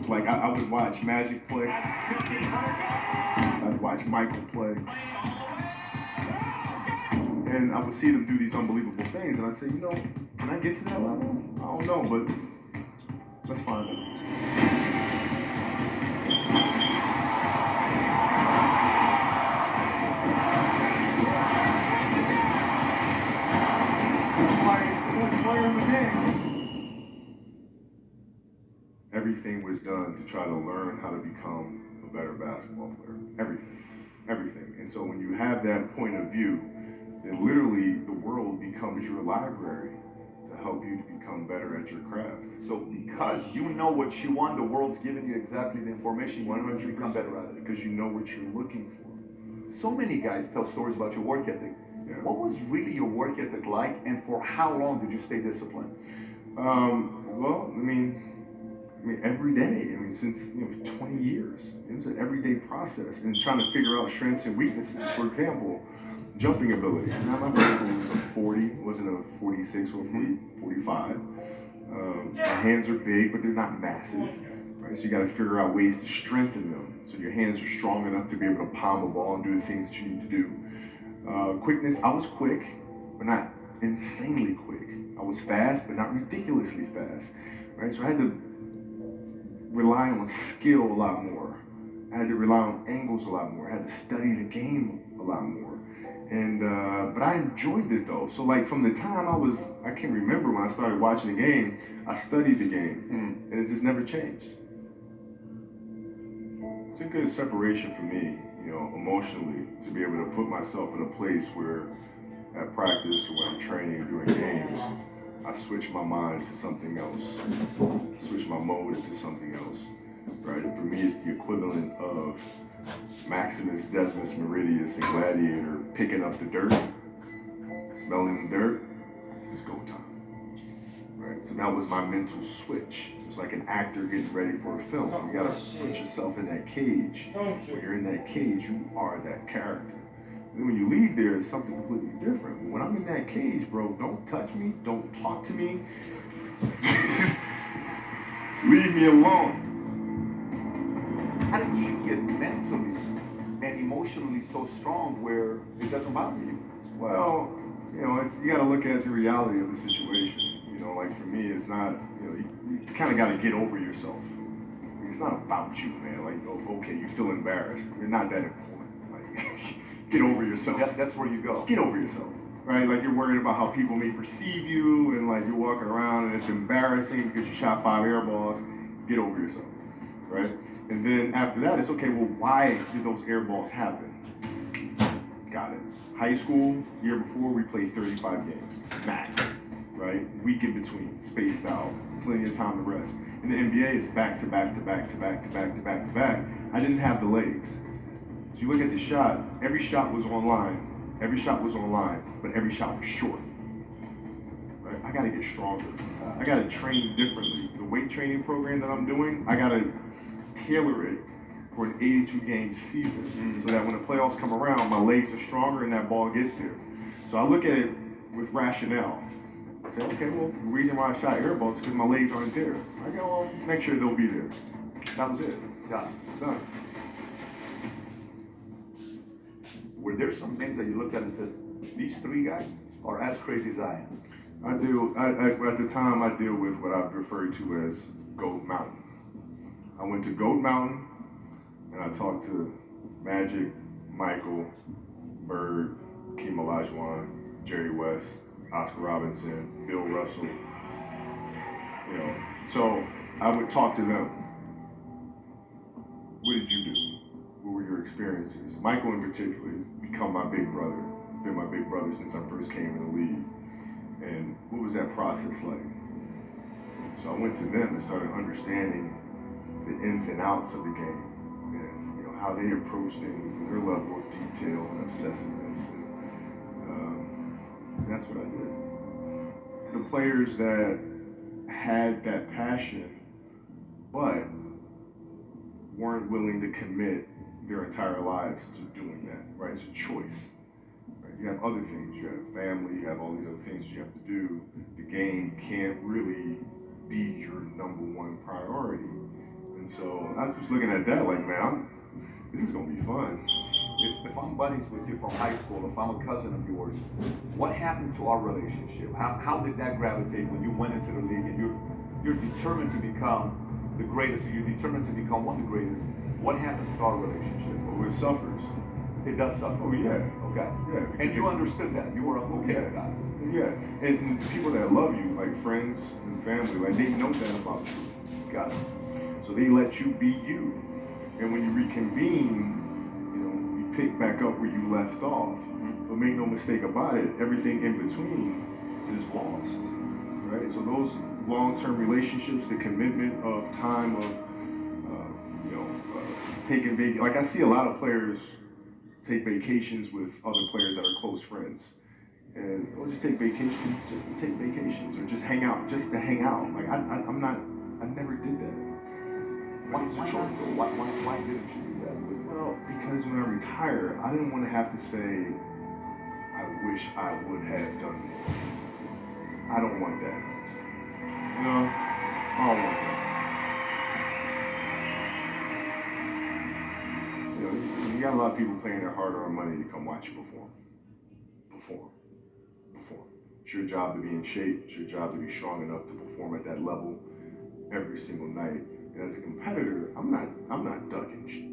Like I would watch Magic play. I'd watch Michael play. And I would see them do these unbelievable things, and I'd say, can I get to that level? I don't know, but let's find out. Best player in the game. Everything was done to try to learn how to become a better basketball player. Everything. And so when you have that point of view, then literally the world becomes your library to help you to become better at your craft. So because you know what you want, the world's giving you exactly the information you need to become better at it. Because you know what you're looking for. So many guys tell stories about your work ethic. Yeah. What was really your work ethic like, and for how long did you stay disciplined? Well, I mean, every day. Since 20 years, it was an everyday process, and trying to figure out strengths and weaknesses. For example, jumping ability. Now my vertical was a 40, wasn't a 46 or 45. My hands are big, but they're not massive. Right? So you got to figure out ways to strengthen them, so your hands are strong enough to be able to palm a ball and do the things that you need to do. Quickness, I was quick, but not insanely quick. I was fast, but not ridiculously fast. Right? So I had to rely on skill a lot more. I had to rely on angles a lot more. I had to study the game a lot more. And but I enjoyed it though. So like from the time I can remember when I started watching the game, I studied the game, and it just never changed. It's a good separation for me, emotionally, to be able to put myself in a place where at practice or when I'm training or doing games, I switch my mind to something else, switch my mode into something else, right? And for me, it's the equivalent of Maximus Decimus Meridius and Gladiator picking up the dirt, smelling the dirt, it's go time, right? So that was my mental switch. It's like an actor getting ready for a film. You gotta put yourself in that cage. When you're in that cage, you are that character. And when you leave there, it's something completely different. When I'm in that cage, bro, don't touch me, don't talk to me. Leave me alone. How did you get mentally and emotionally so strong where it doesn't bother you? Well, you got to look at the reality of the situation. Like for me, it's not, you kind of got to get over yourself. It's not about you, man. Like, okay, you feel embarrassed. You're not that important. Like, get over yourself. That's where you go. Get over yourself, right? Like you're worried about how people may perceive you, and like you're walking around and it's embarrassing because you shot 5 air balls. Get over yourself, right? And then after that, it's okay, well, why did those air balls happen? Got it. High school, year before, we played 35 games, max, right? Week in between, spaced out, plenty of time to rest. In the NBA, it's back to back to back to back to back to back to back. I didn't have the legs. So you look at the shot, every shot was online, but every shot was short. Right? I gotta get stronger. I gotta train differently. The weight training program that I'm doing, I gotta tailor it for an 82-game season, so that when the playoffs come around, my legs are stronger and that ball gets there. So I look at it with rationale. I say, okay, well, the reason why I shot air balls is because my legs aren't there. I go, well, make sure they'll be there. That was it. Done. Were there some things that you looked at and says, these 3 guys are as crazy as I am? At the time, I deal with what I've referred to as Goat Mountain. I went to Goat Mountain, and I talked to Magic, Michael, Bird, Keem Olajuwon, Jerry West, Oscar Robinson, Bill Russell. So I would talk to them. What did you do? What were your experiences? Michael in particular has become my big brother. He's been my big brother since I first came in the league. And what was that process like? So I went to them and started understanding the ins and outs of the game, and how they approach things and their level of detail and obsessiveness. And that's what I did. The players that had that passion, but weren't willing to commit their entire lives to doing that, right? It's a choice. Right? You have other things. You have family. You have all these other things you have to do. The game can't really be your number one priority. And And so I was just looking at that like, man, this is gonna be fun. If I'm buddies with you from high school, if I'm a cousin of yours, what happened to our relationship? How did that gravitate when you went into the league and you're determined to become the greatest, or you're determined to become one of the greatest? What happens to our relationship? Well, it suffers. It does suffer. Oh yeah. Okay. Yeah. And you understood that. You were okay with that. Yeah. And the people that love you, like friends and family, like they know that about you. Got it. So they let you be you. And when you reconvene, you pick back up where you left off. Mm-hmm. But make no mistake about it, everything in between is lost. Right? So those long-term relationships, the commitment of time of taking vacation. Like I see a lot of players take vacations with other players that are close friends. And we'll just take vacations just to take vacations, or just hang out, just to hang out. Like I never did that. Why didn't you do that? Well, because when I retire, I didn't want to have to say, I wish I would have done this. I don't want that. I don't want that. You got a lot of people paying their hard-earned money to come watch you perform. It's your job to be in shape. It's your job to be strong enough to perform at that level every single night. And as a competitor, I'm not ducking shit.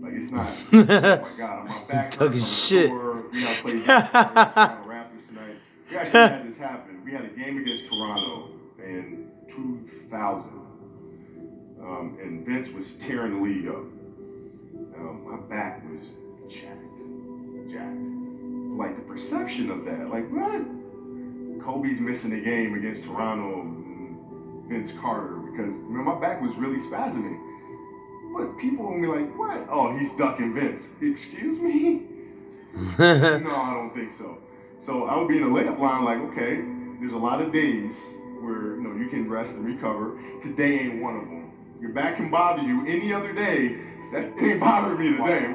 Like it's not. Oh my God, my back hurts. I'm sore. We gotta play Toronto Raptors tonight. We actually had this happen. We had a game against Toronto in 2000, and Vince was tearing the league up. My back was jacked. Like the perception of that, like what? Kobe's missing the game against Toronto and Vince Carter because my back was really spasming. But people will be like, what? Oh, he's ducking Vince. Excuse me? No, I don't think so. So I would be in a layup line like, okay, there's a lot of days where you can rest and recover. Today ain't one of them. Your back can bother you any other day. That ain't bothering me today.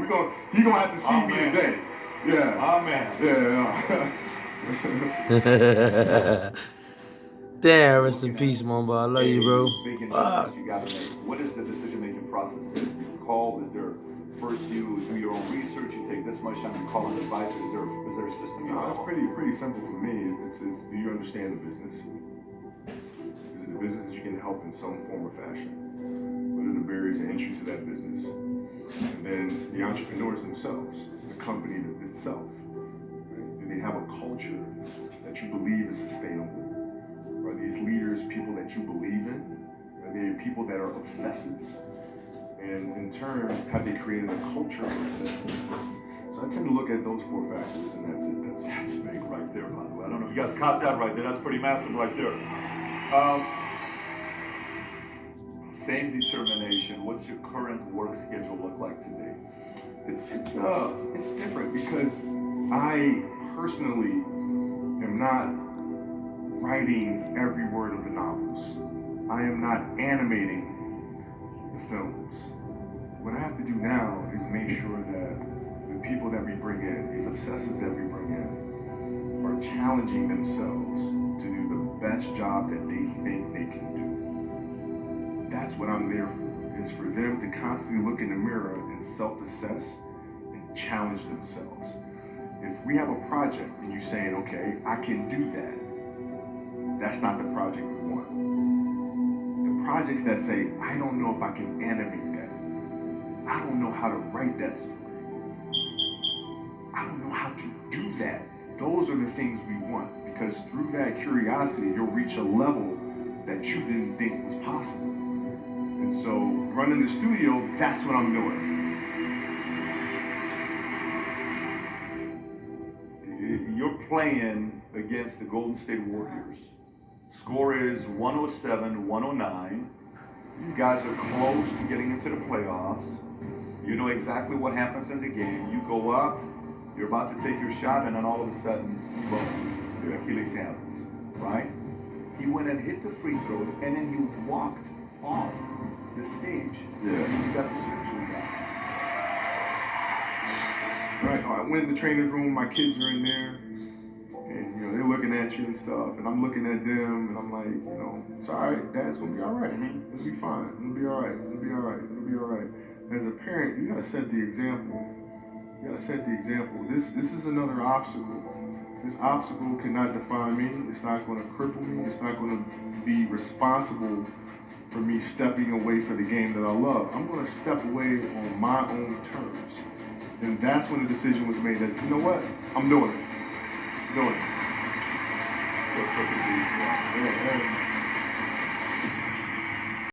He gonna have to see me today. Yeah. Amen. Yeah. Damn, rest in peace, Mamba. I love you, bro. Big investments you gotta make. What is the decision-making process there? You call, is there first you do your own research, you take this much time, you call an advisor, is there a system you follow? It's pretty simple for me. It's do you understand the business? Is it a business that you can help in some form or fashion? What are the barriers of entry to that business? And then the entrepreneurs themselves, the company itself. Right? Do they have a culture that you believe is sustainable? Are these leaders people that you believe in? Are they people that are obsessives? And in turn, have they created a culture of obsessives? So I tend to look at those 4 factors, and that's it. That's big right there, by the way. I don't know if you guys caught that right there. That's pretty massive right there. Same determination. What's your current work schedule look like today? It's different because I personally am not writing every word of the novels. I am not animating the films. What I have to do now is make sure that the people that we bring in, these obsessives that we bring in, are challenging themselves to do the best job that they think they can do. That's what I'm there for, is for them to constantly look in the mirror and self-assess and challenge themselves. If we have a project and you're saying, okay, I can do that, that's not the project we want. The projects that say, I don't know if I can animate that. I don't know how to write that story. I don't know how to do that. Those are the things we want, because through that curiosity, you'll reach a level that you didn't think was possible. And so running the studio, that's what I'm doing. You're playing against the Golden State Warriors. Score is 107-109. You guys are close to getting into the playoffs. You know exactly what happens in the game. You go up, you're about to take your shot, and then all of a sudden, boom, your Achilles happens, right? You went and hit the free throws, and then you walked off the stage. Yeah. You got the surgery done. Right. I went in the trainer's room. My kids are in there, and know, they're looking at you and stuff, and I'm looking at them, and I'm like, you know, it's all right. Dad's gonna be all right. It'll be fine. It'll be all right. It'll be all right. It'll be all right. As a parent, you gotta set the example. You gotta set the example. This is another obstacle. This obstacle cannot define me. It's not gonna cripple me. It's not gonna be responsible for me stepping away for the game that I love. I'm gonna step away on my own terms. And that's when the decision was made that, you know what? I'm doing it. Doing it. That's perfect. Yeah.